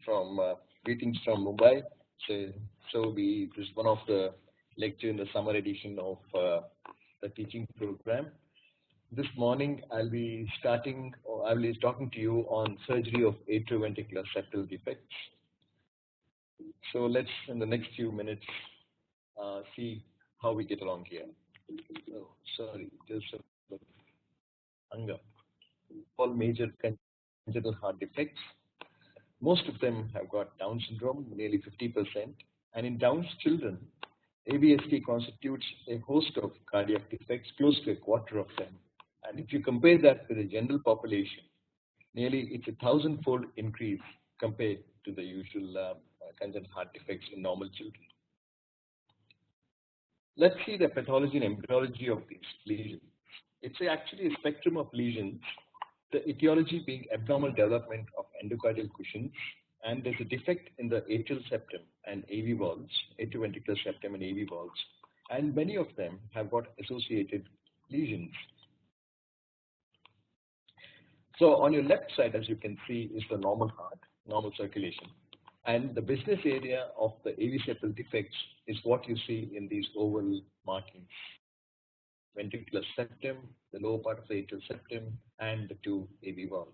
from greetings from Mumbai. This is one of the lecture in the summer edition of the teaching program. This morning I'll be talking to you on surgery of atrioventricular septal defects. So let's, in the next few minutes, see how we get along here. Oh, sorry, there's a hunger. All major congenital heart defects. Most of them have got Down syndrome, nearly 50%. And in Down's children, AVSD constitutes a host of cardiac defects, close to a quarter of them. And if you compare that with the general population, nearly it's a 1,000-fold increase compared to the usual congenital heart defects in normal children. Let's see the pathology and embryology of these lesions. It's actually a spectrum of lesions, the etiology being abnormal development of endocardial cushions, and there's a defect in the atrial septum and AV valves, atrioventricular septum and AV valves, and many of them have got associated lesions. So on your left side, as you can see, is the normal heart, normal circulation. And the business area of the AV septal defects is what you see in these oval markings. Ventricular septum, the lower part of the atrial septum, and the two AV valves.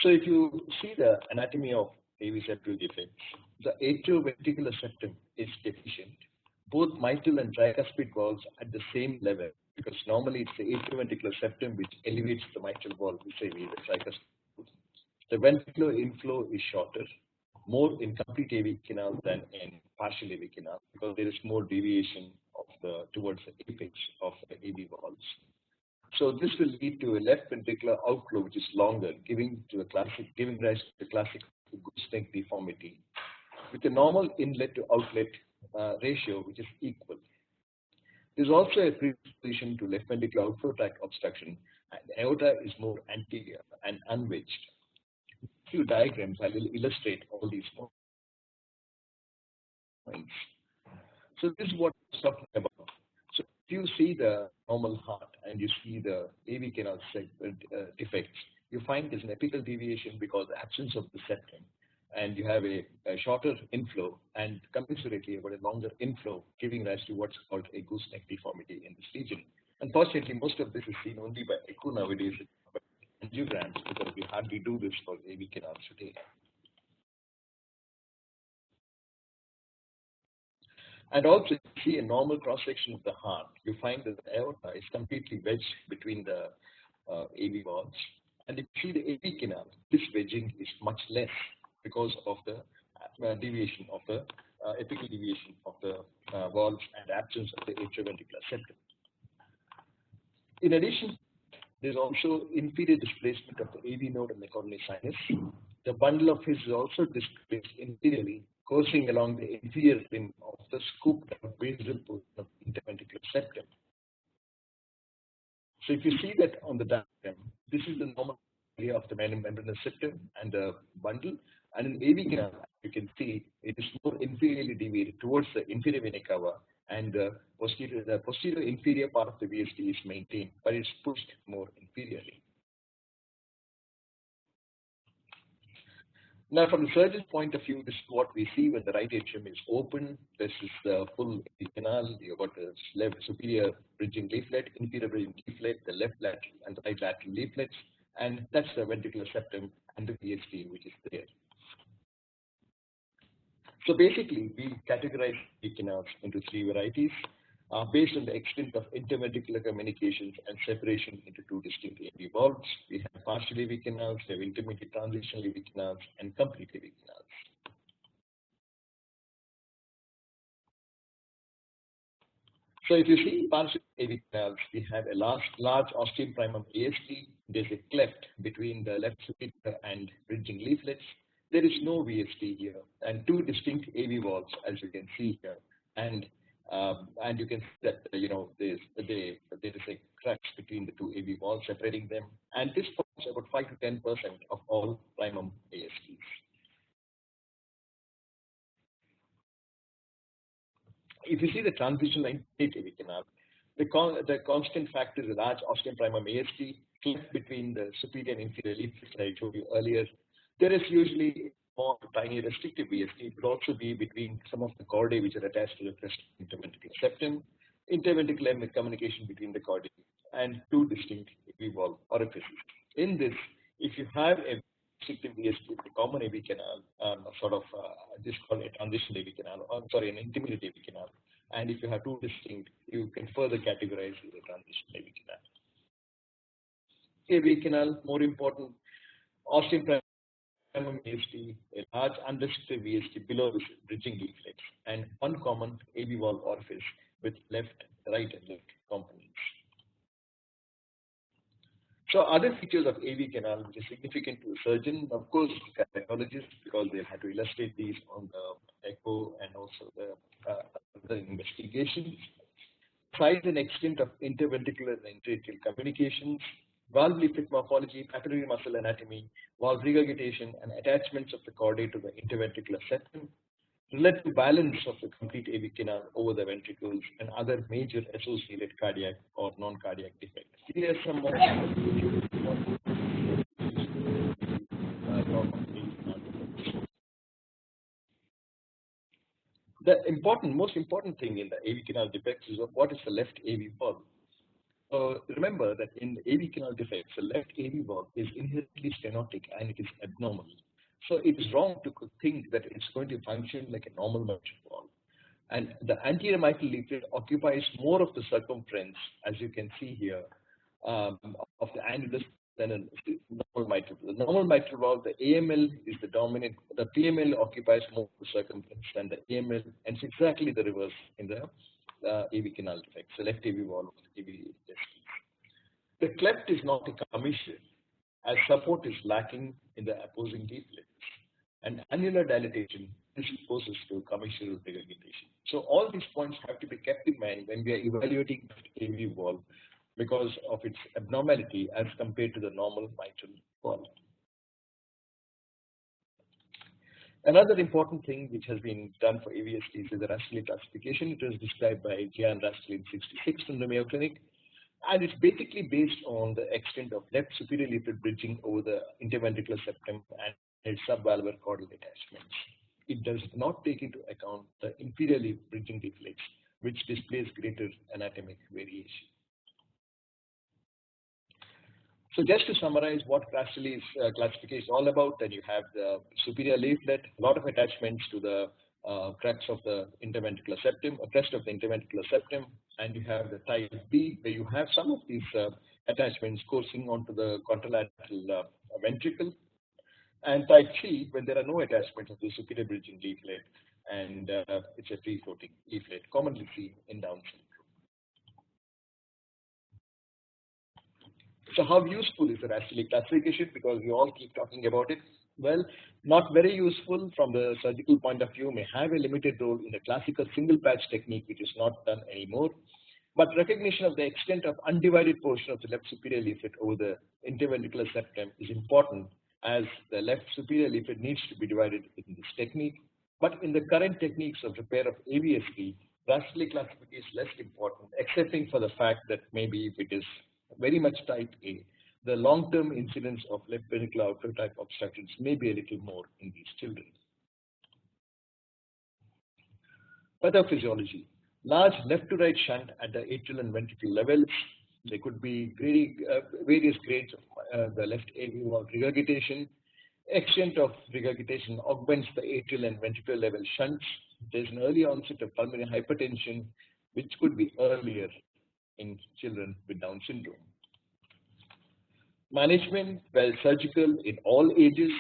So if you see the anatomy of AV septal defects, the atrioventricular septum is deficient. Both mitral and tricuspid valves at the same level, because normally it's the atrioventricular septum which elevates the mitral valve, vis-a-vis the tricuspid. The ventricular inflow is shorter, more in complete AV canal than in partial AV canal, because there is more deviation of towards the apex of the AV valves. So this will lead to a left ventricular outflow which is longer, giving rise to the classic gooseneck deformity, with a normal inlet to outlet ratio which is equal. There is also a predisposition to left ventricular outflow tract obstruction, and aorta is more anterior and unwedged. A few diagrams I will illustrate all these points. So this is what I'm talking about. So if you see the normal heart and you see the AV canal defects, you find there's an apical deviation because of the absence of the septum, and you have a shorter inflow and commensurately about a longer inflow, giving rise to what's called a gooseneck deformity in this region. Unfortunately, most of this is seen only by echo nowadays, by angiograms, because we hardly do this for AV canals today. And also, if you see a normal cross-section of the heart, you find that the aorta is completely wedged between the AV valves. And if you see the AV canal, this wedging is much less because of the deviation of the apical deviation of the valves and absence of the atrioventricular septum. In addition, there is also inferior displacement of the AV node and the coronary sinus. The bundle of his is also displaced inferiorly, coursing along the inferior rim of the scooped out basal portion of the interventricular septum. So if you see that on the diagram, this is the normal area of the membranous septum and the bundle, and in AV canal, you can see it is more inferiorly deviated towards the inferior vena cava, and the posterior inferior part of the VSD is maintained, but it's pushed more inferiorly. Now, from the surgeon's point of view, this is what we see when the right atrium is open. This is the full AV canal. You've got the left superior bridging leaflet, inferior bridging leaflet, the left lateral and the right lateral leaflets, and that's the ventricular septum and the VSD which is there. So basically, we categorize AV canals into three varieties based on the extent of interventricular communications and separation into two distinct AV valves. We have partial AV canals, we have intermediate transitional AV canals, and complete AV canals. So if you see partial AV canals, we have a large ostium primum ASD. There's a cleft between the left superior and bridging leaflets. There is no VSD here, and two distinct AV valves, as you can see here, and you can see that there is a cracks between the two AV valves separating them, and this forms about 5 to 10% of all primum ASDs. If you see the transitional AV canal, The constant factor is a large osteoprimum ASD, cleft between the superior and inferior leaflets I showed you earlier. There is usually more tiny restrictive ASD. It could also be between some of the chordae which are attached to the crest of the interventricular septum, interventricular communication between the chordae, and two distinct AV valve orifices. In this, if you have a restrictive ASD, the common AV canal, this is called a transitional AV canal, an intermediate AV canal. And if you have two distinct, you can further categorize the transitional AV canal. AV canal, more important, osteoprimum ASD, a large unrestricted ASD below the bridging leaflets, and one common AV valve orifice with left, right, and left components. So other features of AV canal which is significant to the surgeon, of course, cardiologists, because they'll have to illustrate these on the echo and also the other investigations. Size and extent of interventricular and intertrial communications, valve leaflet morphology, papillary muscle anatomy, valve regurgitation, and attachments of the chordae to the interventricular septum, relative balance of the complete AV canal over the ventricles, and other major associated cardiac or non-cardiac defects. Here are some more the most important thing in the AV canal defects is what is the left AV valve. Remember that in the AV canal defects, the left AV valve is inherently stenotic and it is abnormal. So it is wrong to think that it's going to function like a normal mitral valve. And the anterior mitral leaflet occupies more of the circumference, as you can see here, of the annulus than a normal mitral valve. The normal mitral valve, the AML is the dominant, the PML occupies more of the circumference than the AML, and it's exactly the reverse in the AV canal defects, the left AV valve of the AVSD. The cleft is not a commissure, as support is lacking in the opposing leaflets, and annular dilatation predisposes to commissural regurgitation. So all these points have to be kept in mind when we are evaluating the AV valve because of its abnormality as compared to the normal mitral valve. Another important thing which has been done for AVSDs is the Rastelli classification. It was described by Gian Rastelli in '66 in the Mayo Clinic. And it's basically based on the extent of left superior leaflet bridging over the interventricular septum and its subvalvular caudal attachments. It does not take into account the inferior bridging leaflets, which displays greater anatomic variation. So just to summarize what Rastelli's classification is all about, then you have the superior leaflet, a lot of attachments to the crest of the interventricular septum, and you have the type B, where you have some of these attachments coursing onto the contralateral ventricle, and type C, when there are no attachments of the superior bridging leaflet, and it's a free-floating leaflet, commonly seen in Down syndrome. So how useful is the Rastelli classification? Because we all keep talking about it. Well, not very useful from the surgical point of view, may have a limited role in the classical single patch technique, which is not done anymore. But recognition of the extent of undivided portion of the left superior leaflet over the interventricular septum is important, as the left superior leaflet needs to be divided in this technique. But in the current techniques of repair of AVSD, Rastelli classification is less important, excepting for the fact that maybe if it is very much type A, the long-term incidence of left ventricular outflow type obstructions may be a little more in these children. Pathophysiology. Large left to right shunt at the atrial and ventricular levels. There could be various grades of the left AV valve regurgitation. Extent of regurgitation augments the atrial and ventricular level shunts. There's an early onset of pulmonary hypertension, which could be earlier in children with Down syndrome. Management, well, surgical in all ages.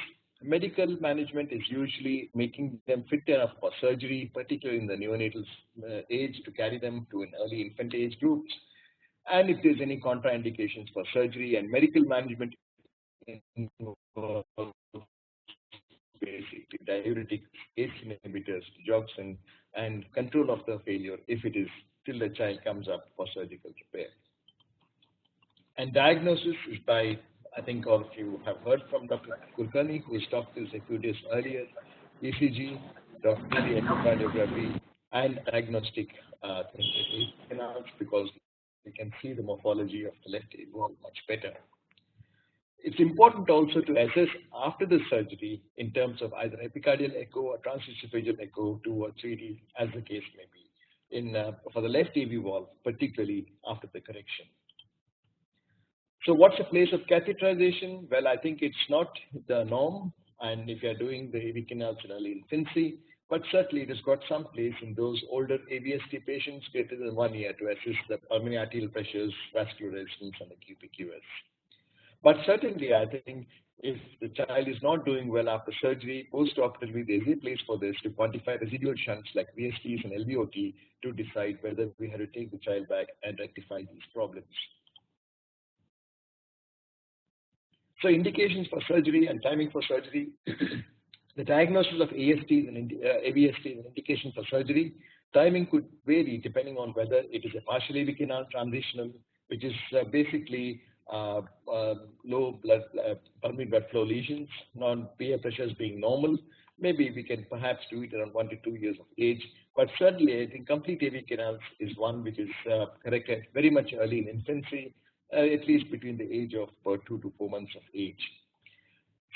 Medical management is usually making them fit enough for surgery, particularly in the neonatal age, to carry them to an early infant age groups. And if there's any contraindications for surgery, and medical management basically diuretics, ACE inhibitors, digoxin, and control of the failure if it is till the child comes up for surgical repair. And diagnosis is by, I think all of you have heard from Dr. Kulkarni, who has talked to us a few days earlier, ECG, dorsal echocardiography, and diagnostic canals, because we can see the morphology of the left AV valve much better. It's important also to assess after the surgery in terms of either epicardial echo or transesophageal echo 2 or 3D, as the case may be, for the left AV valve, particularly after the correction. So what's the place of catheterization? Well, I think it's not the norm, and if you're doing the AV canals in early infancy, but certainly it has got some place in those older AVSD patients greater than 1 year to assess the pulmonary arterial pressures, vascular resistance, and the QPQS. But certainly, I think if the child is not doing well after surgery, post-operatively, there is a place for this to quantify residual shunts like VSDs and LVOT to decide whether we have to take the child back and rectify these problems. So indications for surgery and timing for surgery. The diagnosis of ASD and AVSD is an indication for surgery. Timing could vary depending on whether it is a partial AV canal transitional, which is basically low pulmonary blood flow lesions, non-PA pressures being normal. Maybe we can perhaps do it around 1 to 2 years of age, but certainly I think complete AV canals is one which is corrected very much early in infancy, at least between the age of about 2 to 4 months of age.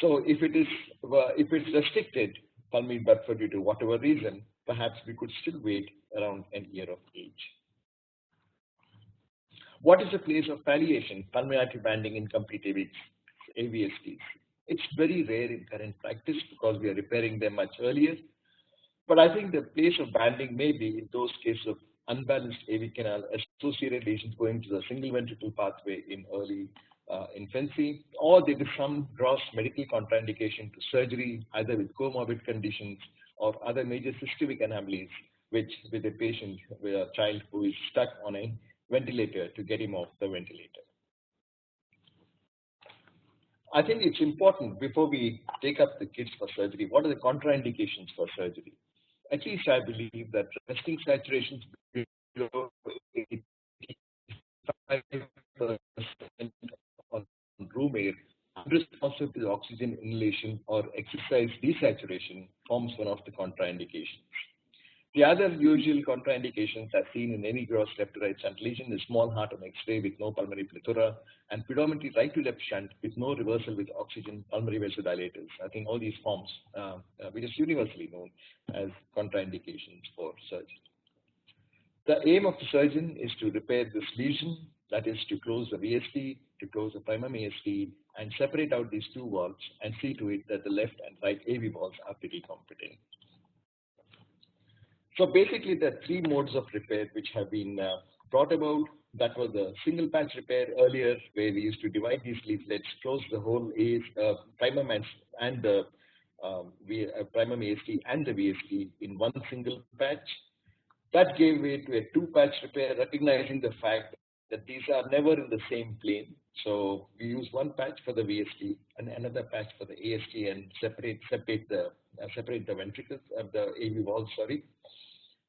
So if it's restricted pulmonary blood flow due to whatever reason, perhaps we could still wait around an year of age. What is the place of palliation, pulmonary artery banding in complete AVSDs? It's very rare in current practice because we are repairing them much earlier. But I think the place of banding may be in those cases of unbalanced AV canal associated lesions going to the single ventricle pathway in early infancy, or there is some gross medical contraindication to surgery, either with comorbid conditions or other major systemic anomalies, which with a patient, with a child who is stuck on a ventilator to get him off the ventilator. I think it's important before we take up the kids for surgery, what are the contraindications for surgery? At least I believe that resting saturations below 85% on room air, unresponsive to the oxygen inhalation or exercise desaturation forms one of the contraindications. The other usual contraindications as seen in any gross left to right shunt lesion is small heart on X-ray with no pulmonary plethora and predominantly right to left shunt with no reversal with oxygen pulmonary vasodilators. I think all these forms, which is universally known as contraindications for surgery. The aim of the surgeon is to repair this lesion, that is to close the VSD, to close the primum ASD, and separate out these two valves and see to it that the left and right AV valves are pretty competent. So basically, there are 3 modes of repair which have been brought about. That was the single patch repair earlier, where we used to divide these leaflets, close the whole primum and the primum ASD and the VSD in one single patch. That gave way to a 2-patch repair, recognizing the fact that these are never in the same plane. So we use one patch for the VSD and another patch for the ASD and separate the ventricles of the AV valve.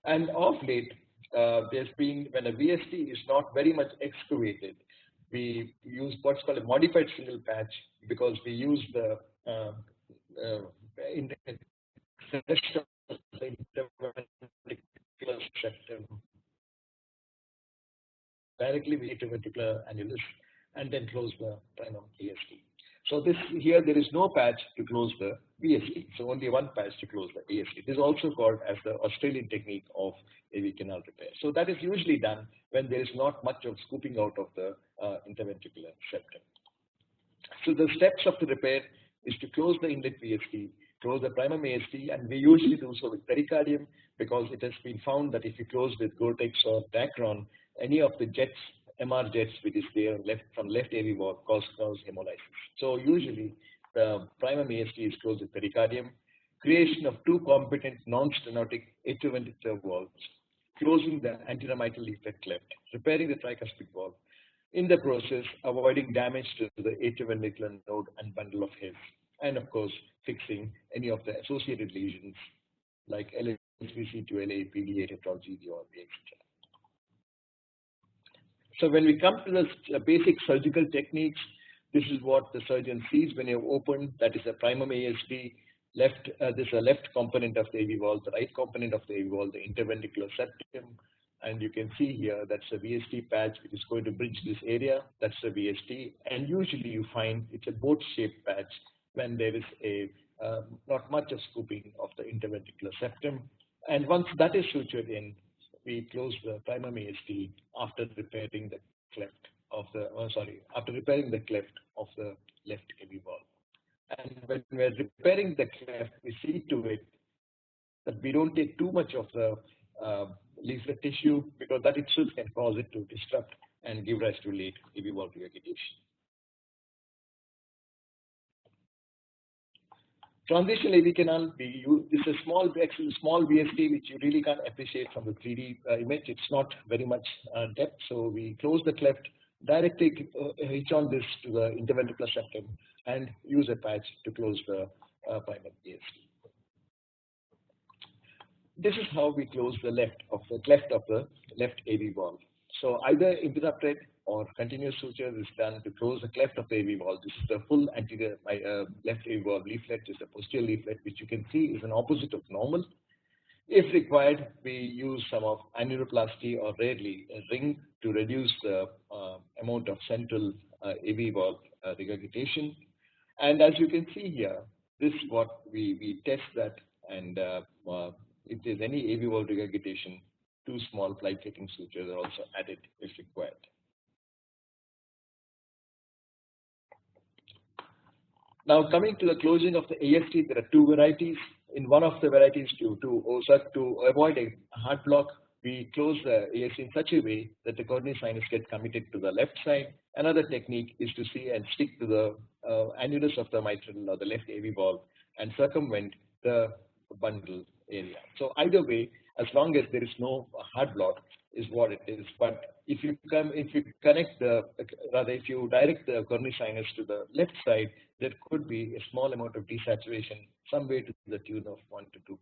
And of late, there's been, when a VSD is not very much excavated, we use what's called a modified single patch because we use the interventricular septum directly with interventricular annulus and then close the primum ASD. So here there is no patch to close the VSD, so only one patch to close the ASD. This is also called as the Australian technique of AV canal repair. So that is usually done when there is not much of scooping out of the interventricular septum. So the steps of the repair is to close the inlet VSD, close the primum ASD, and we usually do so with pericardium because it has been found that if you close with Gore-Tex or Dacron, any of the jets, MR jets which is there from left AV valve cause hemolysis. So usually the primum ASD is closed with pericardium, creation of 2 competent non-stenotic atrioventricular valves, closing the anterior mitral leaflet cleft, repairing the tricuspid valve, in the process avoiding damage to the atrioventricular node and bundle of hairs, and of course fixing any of the associated lesions like LSVC to LA, PDA, tetralogy, or etc. So when we come to the basic surgical techniques, this is what the surgeon sees when you open. That is a primum ASD. This is a left component of the AV valve, the right component of the AV valve, the interventricular septum, and you can see here that's a VSD patch which is going to bridge this area. That's the VSD, and usually you find it's a boat-shaped patch when there is a not much of scooping of the interventricular septum. And once that is sutured in, we close the primum ASD after repairing the cleft of the after repairing the cleft of the left AV valve. And when we are repairing the cleft, we see to it that we don't take too much of the leaflet tissue, because that itself can cause it to disrupt and give rise to late AV valve regurgitation. Transitional AV canal, we use this is a small VSD which you really can't appreciate from the 3D image. It's not very much depth, so we close the cleft, directly hitch on this to the interventricular septum, and use a patch to close the primum ASD. This is how we close the cleft of the left AV valve. So either interrupted or continuous suture is done to close the cleft of the AV valve. This is the full anterior left AV valve leaflet. This is the posterior leaflet, which you can see is an opposite of normal. If required, we use some of annuloplasty or rarely a ring to reduce the amount of central AV valve regurgitation. And as you can see here, this is what we test that, and if there's any AV valve regurgitation, 2 small fly-taking sutures are also added if required. Now coming to the closing of the ASD, there are 2 varieties. In one of the varieties, to avoid a heart block, we close the ASD in such a way that the coronary sinus get committed to the left side. Another technique is to see and stick to the annulus of the mitral or the left AV valve and circumvent the bundle area. So either way, as long as there is no heart block, is what it is. But if you direct the coronary sinus to the left side, there could be a small amount of desaturation, somewhere to the tune of 1 to 2%.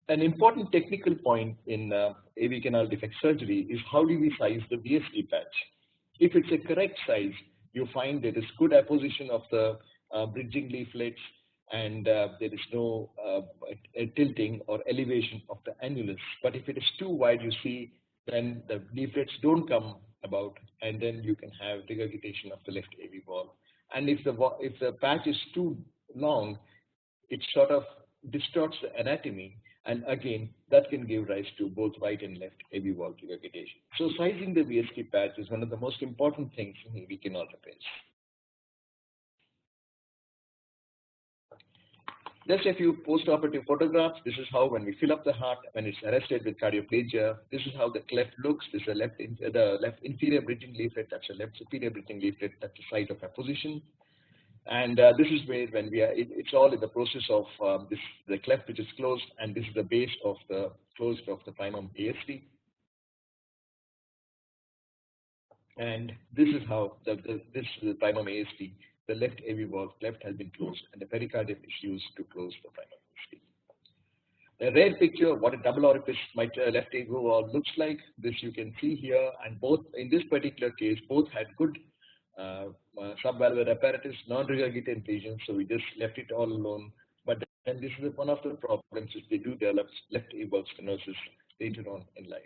An important technical point in AV canal defect surgery is how do we size the VSD patch. If it's a correct size, you find there is good apposition of the bridging leaflets, and there is no tilting or elevation of the annulus. But if it is too wide, you see, then the leaflets don't come about, and then you can have regurgitation of the left AV valve. And if the patch is too long, it sort of distorts the anatomy, and again, that can give rise to both right and left AV valve regurgitation. So sizing the VSD patch is one of the most important things in AV canal repairs. Just a few post-operative photographs. This is how, when we fill up the heart, when it's arrested with cardioplegia, this is how the cleft looks. This is the left inferior bridging leaflet. That's the left superior bridging leaflet. That's the site of apposition. And this is where, when we are, it's all in the process of the cleft which is closed, and this is the base of the closed of the primum ASD. And this is how this is the primum ASD. The left AV valve cleft has been closed, and the pericardium is used to close the primum ASD. A rare picture of what a double orifice left AV valve looks like. This you can see here, and both in this particular case, both had good subvalvular apparatus, non-regurgitated lesions, so we just left it all alone. But then this is one of the problems is they do develop left AV valve stenosis later on in life.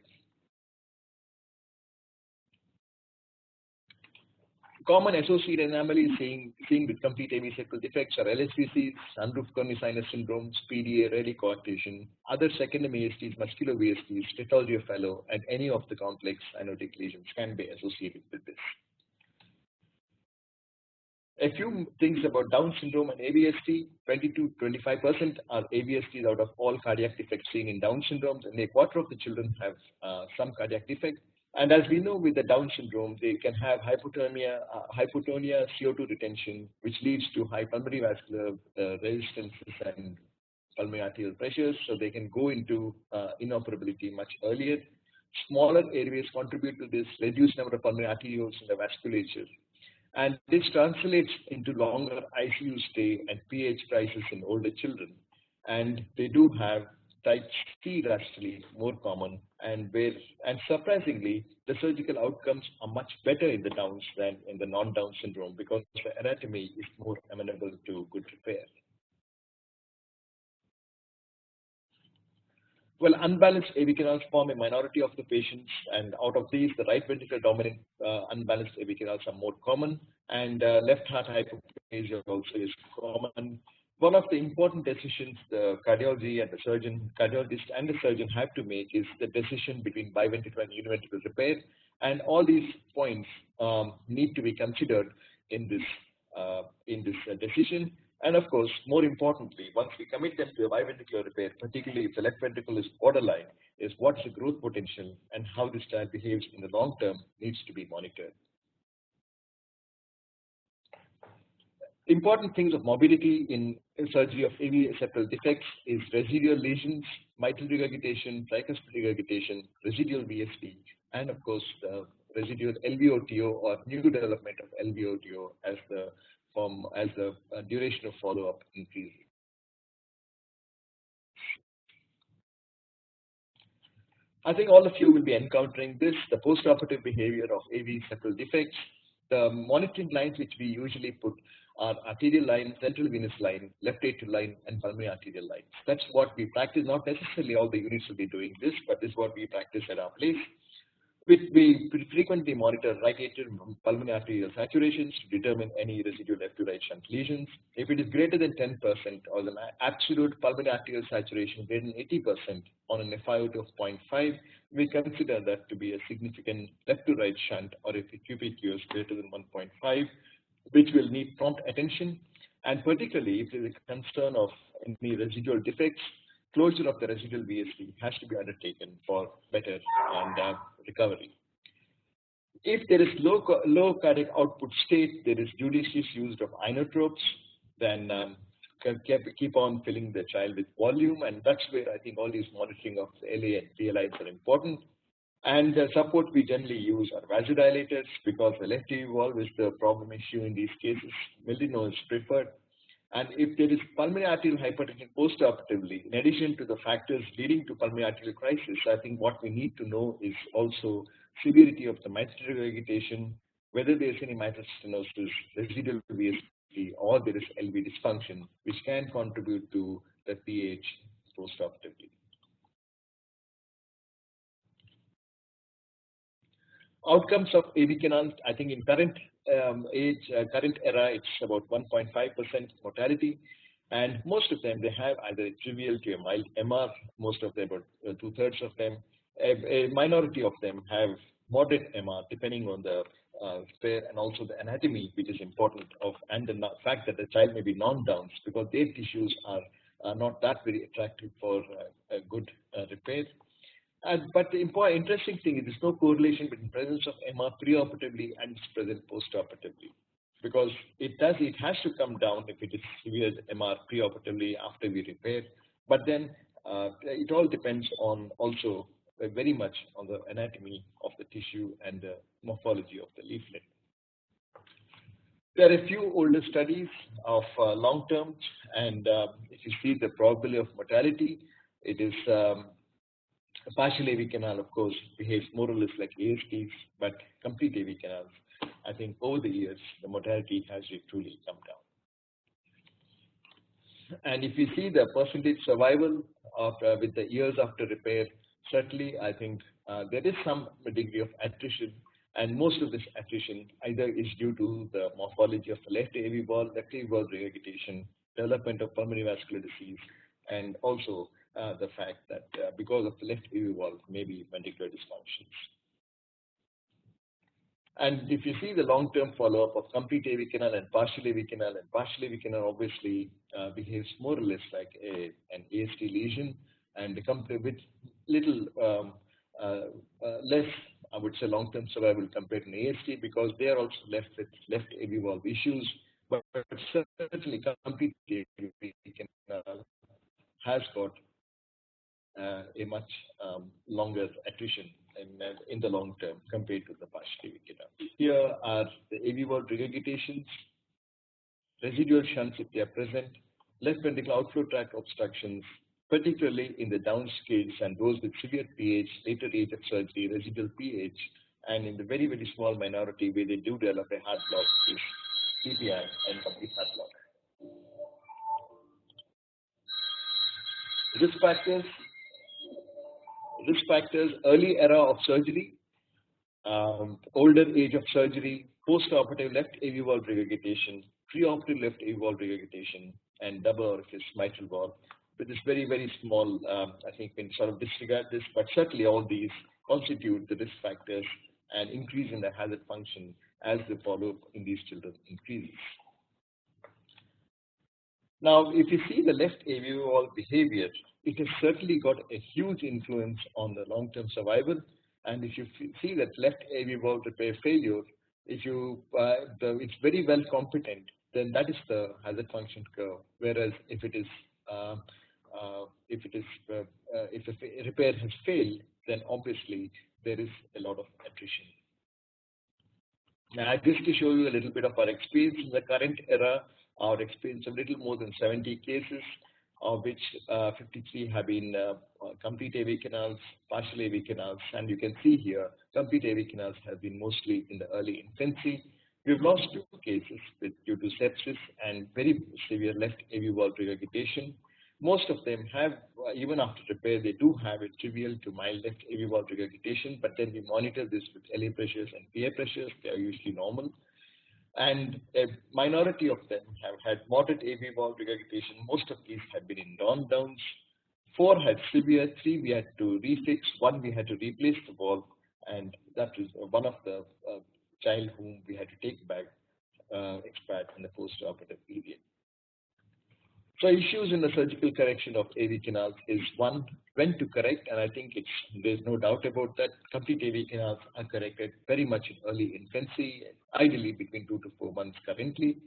Common associated anomalies seen with complete AV sacral defects are LSVCs, sunroof coronary sinus syndromes, PDA, Rayleigh coarctation, other secondary ASDs, muscular VSDs, tetralogy of Fallot, and any of the complex cyanotic lesions can be associated with this. A few things about Down syndrome and AVSD. 20 to 25% are AVSDs out of all cardiac defects seen in Down syndromes, and a quarter of the children have some cardiac defect. And as we know, with the Down syndrome, they can have hypotonia, CO2 retention, which leads to high pulmonary vascular resistances and pulmonary arterial pressures, so they can go into inoperability much earlier. Smaller airways contribute to this reduced number of pulmonary arterioles in the vasculature. And this translates into longer ICU stay and PH crisis in older children. And they do have type C Rastelli, more common, and surprisingly, the surgical outcomes are much better in the Downs than in the non-Down syndrome, because the anatomy is more amenable to good repair. Well, unbalanced AV canals form a minority of the patients, and out of these, the right ventricular dominant unbalanced AV canals are more common, and left heart hypoplasia also is common. One of the important decisions the cardiologist and the surgeon have to make is the decision between biventricular and univentricular repair, and all these points need to be considered in this decision. And of course, more importantly, once we commit them to a biventricular repair, particularly if the left ventricle is borderline, is what's the growth potential and how this child behaves in the long term needs to be monitored. Important things of morbidity in surgery of AV septal defects is residual lesions, mitral regurgitation, tricuspid regurgitation, residual VSD, and of course the residual LVOTO or new development of LVOTO as the duration of follow-up increases. I think all of you will be encountering this, the postoperative behavior of AV septal defects. The monitoring lines which we usually put are arterial line, central venous line, left atrial line, and pulmonary arterial lines. That's what we practice. Not necessarily all the units will be doing this, but this is what we practice at our place. We frequently monitor right atrial pulmonary arterial saturations to determine any residual left to right shunt lesions. If it is greater than 10% or the absolute pulmonary arterial saturation greater than 80% on an FiO2 of 0.5, we consider that to be a significant left to right shunt, or if the QPQ is greater than 1.5, which will need prompt attention. And particularly if there is a concern of any residual defects, closure of the residual VSD has to be undertaken for better and recovery. If there is low cardiac output state, there is judicious use of inotropes, then keep on filling the child with volume, and that's where I think all these monitoring of LA and PLIs are important. And the support we generally use are vasodilators because the left AV valve is the problem issue in these cases. Mildenol is preferred. And if there is pulmonary arterial hypertension postoperatively, in addition to the factors leading to pulmonary arterial crisis, I think what we need to know is also severity of the mitral regurgitation, whether there is any mitral stenosis, residual VSD, or there is LV dysfunction, which can contribute to the PH postoperatively. Outcomes of AV canals, I think in current current era, it's about 1.5% mortality, and most of them they have either a trivial to a mild MR. Most of them, about 2/3 of them, a minority of them have moderate MR, depending on the spare and also the anatomy, which is important, and the fact that the child may be non-Downs because their tissues are not that very attractive for a good repair. But the interesting thing is there's no correlation between presence of MR preoperatively and its present postoperatively, because it has to come down if it is severe MR preoperatively after we repair. But then it all depends on also very much on the anatomy of the tissue and the morphology of the leaflet. There are a few older studies of long term, and if you see the probability of mortality, it is partial AV canal, of course, behaves more or less like ASDs, but complete AV canals, I think over the years, the mortality has truly come down. And if you see the percentage survival with the years after repair, certainly I think there is some degree of attrition, and most of this attrition either is due to the morphology of the left AV valve regurgitation, development of pulmonary vascular disease, and also the fact that because of the left AV valve, maybe ventricular dysfunctions. And if you see the long-term follow-up of complete AV canal and partial AV canal obviously behaves more or less like an ASD lesion, and with little less, I would say, long-term survival compared to an ASD, because they are also left with left AV valve issues. But certainly, complete AV canal has got a much longer attrition in the long term compared to the partial AV canal. Here are the AV valve regurgitations, residual shunts if they are present, left ventricular outflow tract obstructions, particularly in the Downs case and those with severe PH, later age of surgery, residual PH, and in the very, very small minority where they do develop a heart block is TPI and complete heart block. Risk factors. risk factors: early era of surgery, older age of surgery, post-operative left AV valve regurgitation, preoperative left AV valve regurgitation, and double orifice mitral valve. With this very, very small, I think we can sort of disregard this, but certainly all these constitute the risk factors and increase in the hazard function as the follow-up in these children increases. Now, if you see the left AV valve behavior, it has certainly got a huge influence on the long-term survival. And if you see that left AV valve repair failure, it's very well competent, then that is the hazard function curve. Whereas if a repair has failed, then obviously there is a lot of attrition. Now, just to show you a little bit of our experience in the current era, our experience of little more than 70 cases, of which 53 have been complete AV canals, partial AV canals, and you can see here, complete AV canals have been mostly in the early infancy. We've lost 2 cases due to sepsis and very severe left AV valve regurgitation. Most of them have, even after repair, they do have a trivial to mild left AV valve regurgitation, but then we monitor this with LA pressures and PA pressures. They are usually normal. And a minority of them have had moderate AV valve regurgitation. Most of these have been in downs. 4 had severe, 3 we had to refix, 1 we had to replace the valve, and that is one of the child whom we had to take back expired in the post-operative period. So issues in the surgical correction of AV canals is one, when to correct, and I think there's no doubt about that. Complete AV canals are corrected very much in early infancy, ideally between 2 to 4 months currently.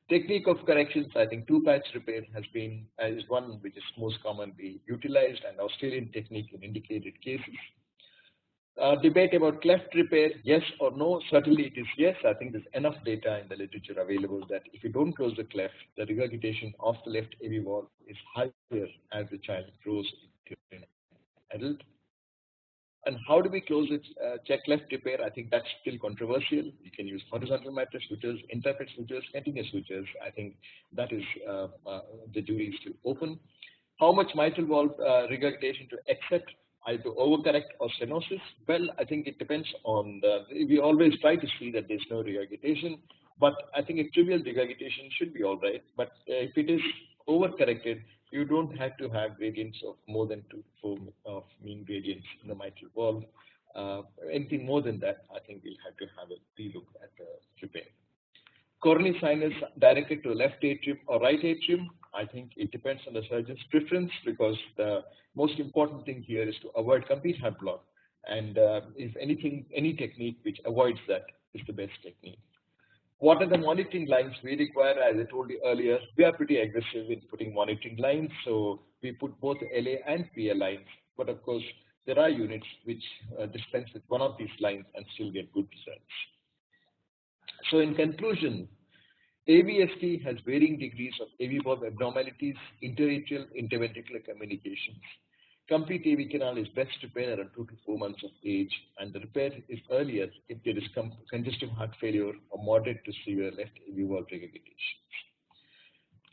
Technique of corrections, I think 2-patch repair is one which is most commonly utilized, and Australian technique in indicated cases. Debate about cleft repair, yes or no. Certainly it is yes. I think there's enough data in the literature available that if you don't close the cleft, the regurgitation of the left AV valve is higher as the child grows into an adult. And how do we close it? Check left repair, I think that's still controversial. You can use horizontal mattress sutures, interpret sutures, continuous sutures. I think that is the jury is still open. How much mitral valve regurgitation to accept? Either overcorrect or stenosis? Well, I think it depends on we always try to see that there's no regurgitation, but I think a trivial regurgitation should be all right. But if it is overcorrected, you don't have to have gradients of more than 2 to 4 of mean gradients in the mitral valve. Anything more than that, I think we'll have to have a relook at the repair. Coronary sinus directed to left atrium or right atrium, I think it depends on the surgeon's preference, because the most important thing here is to avoid complete heart block. And if anything, any technique which avoids that is the best technique. What are the monitoring lines we require? As I told you earlier, we are pretty aggressive in putting monitoring lines. So we put both LA and PA lines. But of course, there are units which dispense with one of these lines and still get good results. So in conclusion, AVSD has varying degrees of AV valve abnormalities, interatrial, interventricular communications. Complete AV canal is best repaired around 2 to 4 months of age, and the repair is earlier if there is congestive heart failure or moderate to severe left AV valve regurgitation.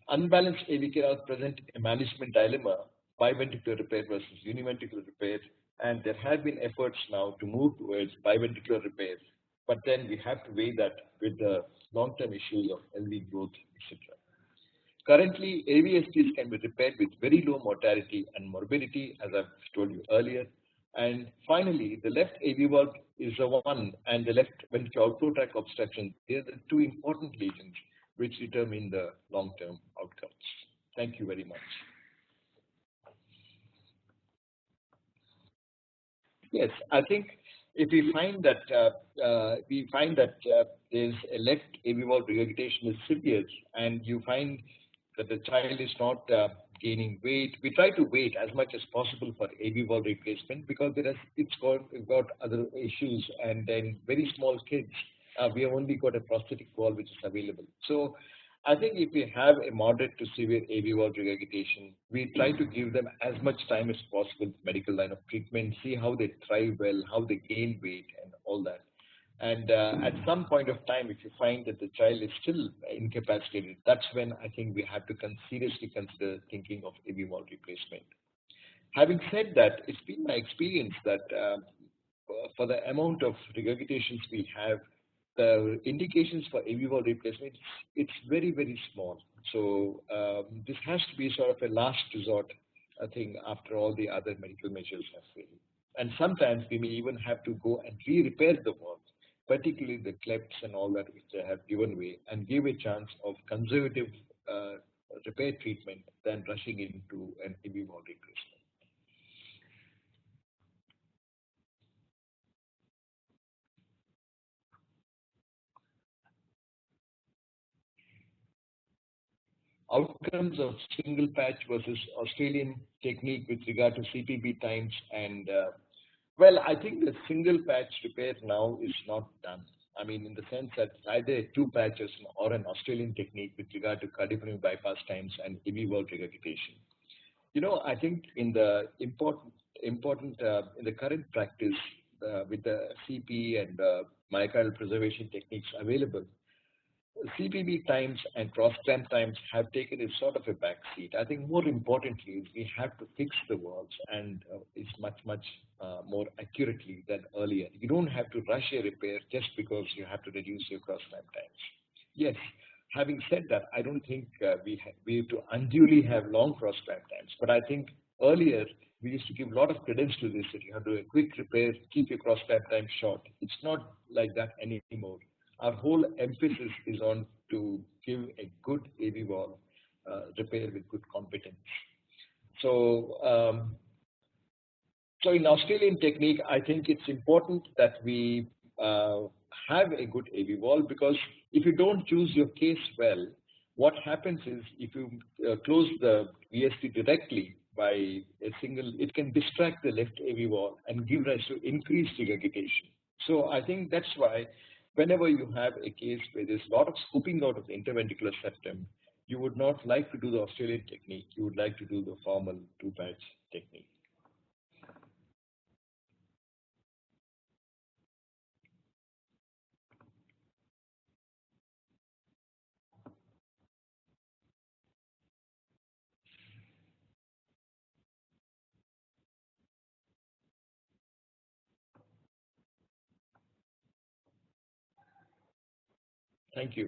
Unbalanced AV canals present a management dilemma, biventricular repair versus univentricular repair, and there have been efforts now to move towards biventricular repair, but then we have to weigh that with the long-term issues of LV growth, etc. Currently, AVSDs can be repaired with very low mortality and morbidity, as I've told you earlier. And finally, the left AV valve is the one, and the left ventricular outflow tract obstruction, they are the 2 important lesions which determine the long-term outcomes. Thank you very much. Yes, I think if we find that there's a left AV valve regurgitation is severe, and you find that the child is not gaining weight, we try to wait as much as possible for AV valve replacement, because it's got other issues, and then very small kids, we have only got a prosthetic valve which is available. So I think if we have a moderate to severe AV valve regurgitation, we try to give them as much time as possible with medical line of treatment, see how they thrive well, how they gain weight and all that. And at some point of time, if you find that the child is still incapacitated, that's when I think we have to seriously consider thinking of AV valve replacement. Having said that, it's been my experience that for the amount of regurgitations we have, the indications for AV valve replacement, it's very, very small. So this has to be sort of a last resort thing after all the other medical measures have failed. And sometimes we may even have to go and re-repair the valves, particularly the clefts and all that which they have given way, and give a chance of conservative uh, repair treatment than rushing into an AV valve replacement. Outcomes of single patch versus Australian technique with regard to CPB times and well, I think the single patch repair now is not done. I mean, in the sense that it's either two patches or an Australian technique with regard to cardiopulmonary bypass times and AV valve regurgitation. I think in the important in the current practice with the CP and myocardial preservation techniques available, CPB times and cross-clamp times have taken a sort of a back seat. I think more importantly is we have to fix the valves and it's much more accurately than earlier. You don't have to rush a repair just because you have to reduce your cross-clamp times. Yes, having said that, I don't think we have to unduly have long cross-clamp times, but I think earlier we used to give a lot of credence to this, that you have to do a quick repair, keep your cross-clamp time short. It's not like that anymore. Our whole emphasis is on to give a good AV valve repair with good competence. So, so in Australian technique, I think it's important that we have a good AV valve, because if you don't choose your case well, what happens is if you close the VSD directly by a single, it can distract the left AV valve and give rise to increased regurgitation. So I think that's why whenever you have a case where there's a lot of scooping out of the interventricular septum, you would not like to do the Australian technique. You would like to do the formal two-patch technique. Thank you.